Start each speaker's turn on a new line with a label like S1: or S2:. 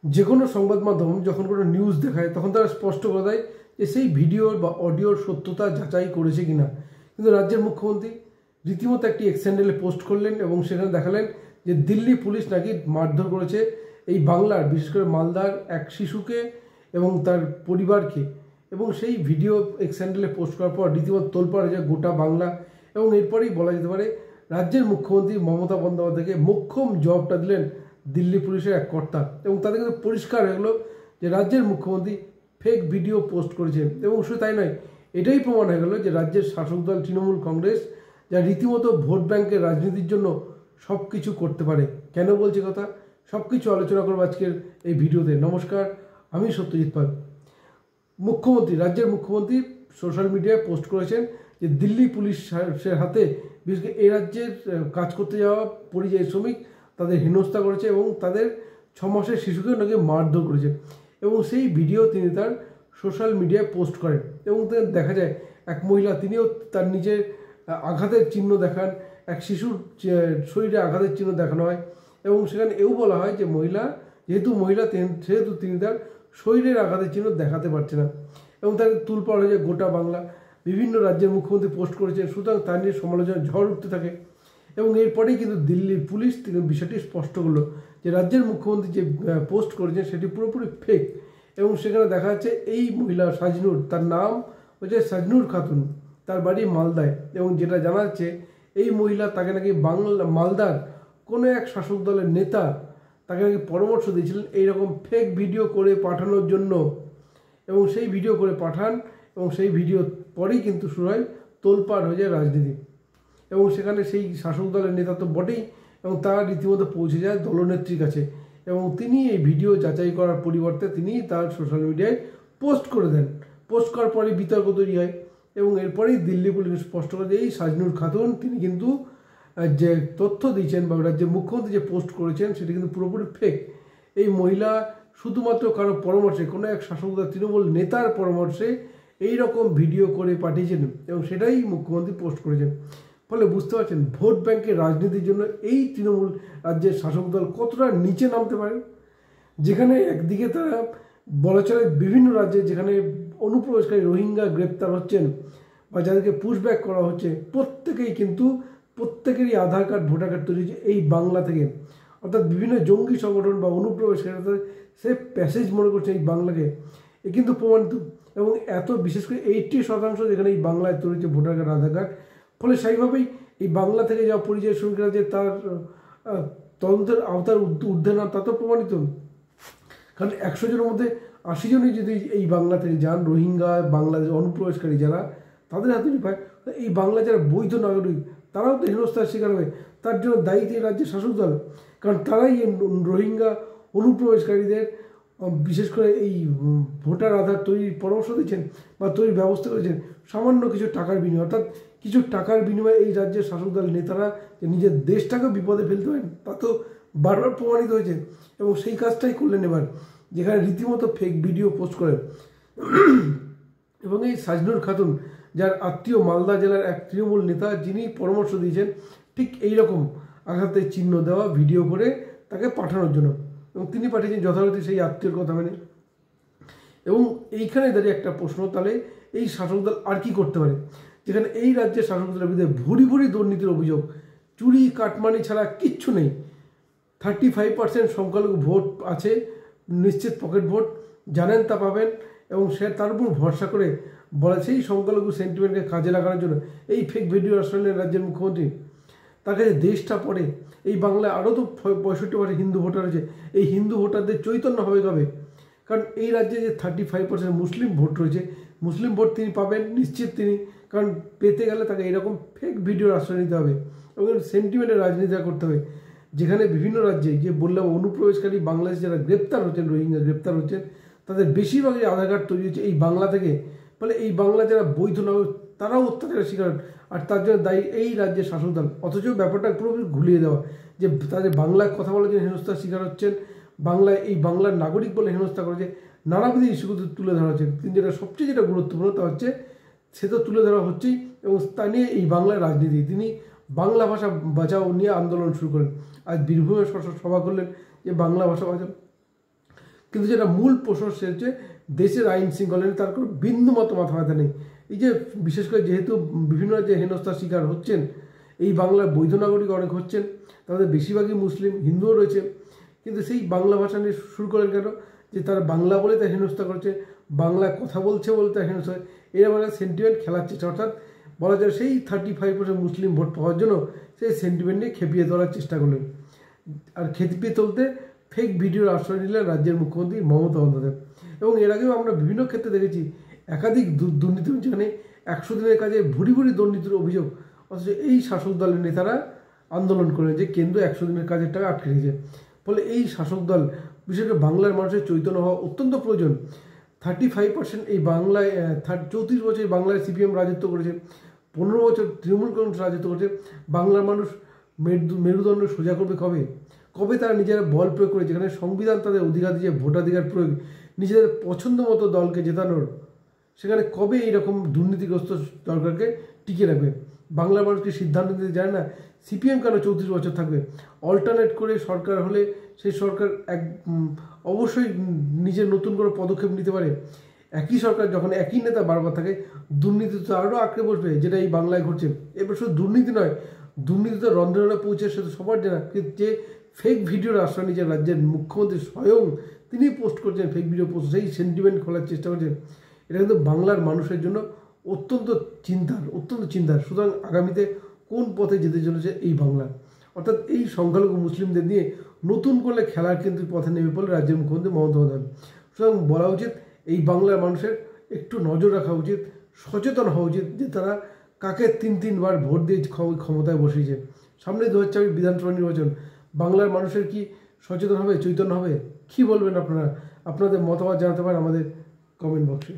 S1: যে কোনো সংবাদ মাধ্যম যখন কোনো নিউজ দেখায় তখন তারা স্পষ্ট করে দেয় যে সেই ভিডিওর বা অডিওর সত্যতা যাচাই করেছে কিনা। কিন্তু রাজ্যের মুখ্যমন্ত্রী রীতিমতো একটি এক্স হ্যান্ডেলে পোস্ট করলেন এবং সেখানে দেখালেন যে দিল্লি পুলিশ নাকি মারধর করেছে এই বাংলার বিশেষ করে মালদার এক শিশুকে এবং তার পরিবারকে, এবং সেই ভিডিও এক্স হ্যান্ডেলে পোস্ট করার পর রীতিমতো তোলপাড় হয়ে যায় গোটা বাংলা। এবং এরপরেই বলা যেতে পারে রাজ্যের মুখ্যমন্ত্রী মমতা বন্দ্যোপাধ্যায়কে মোক্ষম জবাবটা দিলেন দিল্লি পুলিশের এক কর্তা, এবং তাদের কিন্তু পরিষ্কার হয়ে গেলো যে রাজ্যের মুখ্যমন্ত্রী ফেক ভিডিও পোস্ট করেছেন। এবং শুধু তাই নয়, এটাই প্রমাণ হয়ে গেল যে রাজ্যের শাসক দল তৃণমূল কংগ্রেস যা রীতিমতো ভোট ব্যাংকের রাজনীতির জন্য সব কিছু করতে পারে। কেন বলছি কথা, সব কিছু আলোচনা করবো আজকের এই ভিডিওতে। নমস্কার, আমি সত্যজিৎ পাল। রাজ্যের মুখ্যমন্ত্রী সোশ্যাল মিডিয়ায় পোস্ট করেছেন যে দিল্লি পুলিশের হাতে বিশেষ করে এই রাজ্যের কাজ করতে যাওয়া পরিযায়ী শ্রমিক তাদের হেনস্থা করেছে এবং তাদের 6 মাসের শিশুকেও নাকি মারধর করেছে। এবং সেই ভিডিও তিনি তার সোশ্যাল মিডিয়ায় পোস্ট করেন এবং দেখা যায় এক মহিলা, তিনিও তার নিজের আঘাতের চিহ্ন দেখান, এক শিশুর শরীরে আঘাতের চিহ্ন দেখানো হয় এবং সেখানে এও বলা হয় যে যেহেতু মহিলা সেহেতু তিনি তার শরীরের আঘাতের চিহ্ন দেখাতে পারছে না। এবং তার তুলপাড় হয়ে যায় গোটা বাংলা। বিভিন্ন রাজ্যের মুখ্যমন্ত্রী পোস্ট করেছেন, সুতরাং তার নিয়ে সমালোচনা ঝড় উঠতে থাকে। এবং এরপরেই কিন্তু দিল্লির পুলিশ তিনি বিষয়টি স্পষ্ট করলো যে রাজ্যের মুখ্যমন্ত্রী যে পোস্ট করেছেন সেটি পুরোপুরি ফেক। এবং সেখানে দেখা যাচ্ছে এই মহিলা সাজনুর, তার নাম হচ্ছে সাজনুর খাতুন, তার বাড়ি মালদায়। এবং যেটা জানা যাচ্ছে এই মহিলা, তাকে নাকি মালদার কোনো এক শাসক দলের নেতা তাকে নাকি পরামর্শ দিয়েছিলেন এইরকম ফেক ভিডিও করে পাঠানোর জন্য। এবং সেই ভিডিও করে পাঠান এবং সেই ভিডিও পরেই কিন্তু শুরু হয় তোলপাড় হয়ে যায় রাজনীতি। এবং সেখানে সেই শাসক দলের নেতা তো বটেই, এবং তার রীতিমতো পৌঁছে যায় দলনেত্রীর কাছে। এবং তিনি এই ভিডিও যাচাই করার পরিবর্তে তিনি তার সোশ্যাল মিডিয়ায় পোস্ট করে দেন। পোস্ট করার পরেই বিতর্ক তৈরি হয় এবং এরপরেই দিল্লি পুলিশ স্পষ্ট করে এই সাজনুর খাতুন তিনি কিন্তু যে তথ্য দিয়েছেন বা রাজ্যের মুখ্যমন্ত্রী যে পোস্ট করেছেন সেটি কিন্তু পুরোপুরি ফেক। এই মহিলা শুধুমাত্র কারো পরামর্শে, কোনো এক শাসক দল তৃণমূল নেতার পরামর্শে এই রকম ভিডিও করে পাঠিয়েছেন এবং সেটাই মুখ্যমন্ত্রী পোস্ট করেছেন। ফলে বুঝতে পারছেন ভোট ব্যাংকের রাজনীতির জন্য এই তৃণমূল রাজ্যের শাসক দল কতটা নিচে নামতে পারে। যেখানে একদিকে তারা বলা চলে বিভিন্ন রাজ্যে যেখানে অনুপ্রবেশকারী রোহিঙ্গা গ্রেপ্তার হচ্ছেন বা যাদেরকে পুশব্যাক করা হচ্ছে, প্রত্যেকেরই আধার কার্ড ভোটার কার্ড তৈরি হচ্ছে এই বাংলা থেকে। অর্থাৎ বিভিন্ন জঙ্গি সংগঠন বা অনুপ্রবেশকারী সে প্যাসেজ মনে করছে এই বাংলাকে, এ কিন্তু প্রমাণিত। এবং এত বিশেষ করে 80% যেখানে এই বাংলায় তৈরি হচ্ছে ভোটার কার্ড আধার কার্ড। ফলে সেইভাবেই এই বাংলা থেকে যাওয়া পরিযায়ী শ্রমিকরা যে তার তদন্তের আওতার ঊর্ধ্বে না তা তো প্রমাণিত। কারণ 100 জনের মধ্যে 80 জনই যদি এই বাংলা থেকে যান, রোহিঙ্গা বাংলাদেশ অনুপ্রবেশকারী যারা, তাদের হাতে পায় এই বাংলা যারা বৈধ নাগরিক তারাও তো হেনস্থার শিকার হবে। তার জন্য দায়ী এই রাজ্যের শাসক দল, কারণ তারাই এই রোহিঙ্গা অনুপ্রবেশকারীদের বিশেষ করে এই ভোটার আধার তৈরির পরামর্শ দিচ্ছেন বা তৈরির ব্যবস্থা করেছেন সামান্য কিছু টাকার বিনিময়ে। অর্থাৎ কিছু টাকার বিনিময়ে এই রাজ্যের শাসক দল নেতারা যে নিজের দেশটাকেও বিপদে ফেলতে পারেন তা তো বারবার প্রমাণিত হয়েছে। এবং সেই কাজটাই করলেন এবার, যেখানে রীতিমতো ফেক ভিডিও পোস্ট করেন। এবং এই সাজনুর খাতুন, যার আত্মীয় মালদা জেলার এক তৃণমূল নেতা, যিনি পরামর্শ দিয়েছেন ঠিক এইরকম আঘাতের চিহ্ন দেওয়া ভিডিও করে তাকে পাঠানোর জন্য, এবং তিনি পাঠিয়েছেন যথারীতি সেই আত্মীয়র কথা মেনে। এবং এইখানে দাঁড়িয়ে একটা প্রশ্ন, তাহলে এই শাসক দল আর কি করতে পারে, যেখানে এই রাজ্যের শাসক দলের বিরুদ্ধে ভুরি ভুরি দুর্নীতির অভিযোগ, চুরি কাটমানি ছাড়া কিচ্ছু নেই। 35% সংখ্যালঘু ভোট আছে, নিশ্চিত পকেট ভোট, জানেন তা পাবেন। এবং সে তার উপর ভরসা করে বলে সেই সংখ্যালঘু সেন্টিমেন্টকে কাজে লাগানোর জন্য এই ফেক ভিডিও আসলে রাজ্যের মুখ্যমন্ত্রী তার কাছে দেশটা পড়ে। এই বাংলায় আরও তো 65% হিন্দু ভোটার আছে, এই হিন্দু ভোটারদের চৈতন্য হবে কবে? কারণ এই রাজ্যে যে 35% মুসলিম ভোট রয়েছে, মুসলিম ভোট তিনি পাবেন নিশ্চিত তিনি, কারণ পেতে গেলে তাকে এরকম ফেক ভিডিওর আশ্রয় নিতে হবে এবং সেন্টিমেন্টের রাজনীতি করতে হবে। যেখানে বিভিন্ন রাজ্যে যে বললাম অনুপ্রবেশকারী বাংলাদেশে যারা গ্রেপ্তার হচ্ছেন, রোহিঙ্গা গ্রেপ্তার হচ্ছেন, তাদের বেশিরভাগই আধার কার্ড তৈরি হচ্ছে এই বাংলা থেকে। ফলে এই বাংলা যারা বৈধ নাগরিক তারাও অত্যাচারের শিকার, আর তার জন্য দায়ী এই রাজ্যের শাসক দল। অথচ ব্যাপারটা পুরোপুরি ঘুলিয়ে দেওয়া, যে তাদের বাংলায় কথা বলার জন্য হেনস্থার শিকার হচ্ছেন, বাংলায় এই বাংলার নাগরিক বলে হেনস্থা করেছে, নানাবিধ ইস্যুগুলো তুলে ধরা হচ্ছে। কিন্তু যেটা সবচেয়ে গুরুত্বপূর্ণ তা হচ্ছে সে তো তুলে ধরা হচ্ছেই, এবং তা নিয়ে এই বাংলার রাজনীতি। তিনি বাংলা ভাষা বাঁচাও নিয়ে আন্দোলন শুরু করেন। আজ বীরভূমে সভা করলেন যে বাংলা ভাষা বাঁচাও। কিন্তু যেটা মূল প্রশ্ন সে হচ্ছে দেশের আইন শৃঙ্খলা নিয়ে তার কোনো বিন্দু মতো মাথা ব্যথা নেই। এই যে বিশেষ করে যেহেতু বিভিন্ন যে হেনস্থার শিকার হচ্ছেন এই বাংলার বৈধ নাগরিক অনেক হচ্ছেন, তাদের বেশিরভাগই মুসলিম, হিন্দুও রয়েছে, কিন্তু সেই বাংলা ভাষা নিয়ে শুরু করেন কেন? যে তারা বাংলা বলে তার হেনস্থা করছে, বাংলা কথা বলছে বলে তার হেনস্থা, এরা মানে সেন্টিমেন্ট খেলার চেষ্টা, অর্থাৎ বলা যায় সেই 35% মুসলিম ভোট পাওয়ার জন্য সেই সেন্টিমেন্ট নিয়ে খেপিয়ে তোলার চেষ্টা করলেন। আর খেপিয়ে তুলতে ফেক ভিডিওর আশ্রয় নিলেন রাজ্যের মুখ্যমন্ত্রী মমতা বন্দ্যোপাধ্যায়। এবং এর আগেও আমরা বিভিন্ন ক্ষেত্রে দেখেছি একাধিক দুর্নীতি, যেখানে 100 দিনের কাজে ভুরি ভুরি দুর্নীতির অভিযোগ, অথচ এই শাসক দলের নেতারা আন্দোলন করলেন যে কেন্দ্র 100 দিনের কাজের টাকা আটকে রেখেছে। ফলে এই শাসক দল, বিশেষ করে বাংলার মানুষের চৈতন্য হওয়া অত্যন্ত প্রয়োজন। 35% এই বাংলায় 34 বছর বাংলায় সিপিএম রাজত্ব করেছে, 15 বছর তৃণমূল কংগ্রেস রাজত্ব করেছে। বাংলার মানুষ মেরুদণ্ড সোজা করবে কবে? কবে তারা নিজেরা বল প্রয়োগ করে, যেখানে সংবিধান তাদের অধিকার দিয়ে ভোটাধিকার প্রয়োগ, নিজেদের পছন্দ মতো দলকে জেতানোর, সেখানে কবে এইরকম দুর্নীতিগ্রস্ত সরকারকে টিকে রাখবে? বাংলার মানুষকে সিদ্ধান্ত নিতে যায় না। সিপিএম কেন 34 বছর থাকবে? অল্টারনেট করে সরকার হলে সেই সরকার অবশ্যই নিজের নতুন করে পদক্ষেপ নিতে পারে। একই সরকার যখন একই নেতা বারবার থাকে, দুর্নীতি তো আরও আঁকড়ে বসবে, যেটা এই বাংলায় ঘটছে। এবার শুধু দুর্নীতি নয়, দুর্নীতি তো রন্ধ্রে রন্ধ্রে পৌঁছে, সেটা সবার জানা। কিন্তু যে ফেক ভিডিওর আশ্রয় নিয়েছে রাজ্যের মুখ্যমন্ত্রী স্বয়ং, তিনি পোস্ট করছেন ফেক ভিডিও পোস্ট, সেই সেন্টিমেন্ট খোলার চেষ্টা করছেন। এটা কিন্তু বাংলার মানুষের জন্য অত্যন্ত চিন্তার। সুতরাং আগামীতে কোন পথে যেতে চলেছে এই বাংলা, অর্থাৎ এই সংখ্যালঘু মুসলিমদের নিয়ে নতুন করে খেলার কিন্তু পথে নেমে পড়লে রাজ্যের মুখ্যমন্ত্রী মমতা বন্দ্যোপাধ্যায়। সুতরাং বলা উচিত এই বাংলার মানুষের একটু নজর রাখা উচিত, সচেতন হওয়া উচিত যে তারা কাকে 3বার ভোট দিয়ে ক্ষমতায় বসিয়েছে। সামনে 2024 বিধানসভা নির্বাচন, বাংলার মানুষের কি সচেতন হবে, চৈতন্য হবে? কী বলবেন আপনারা? আপনাদের মতামত জানাতে পারেন আমাদের কমেন্ট বক্সে।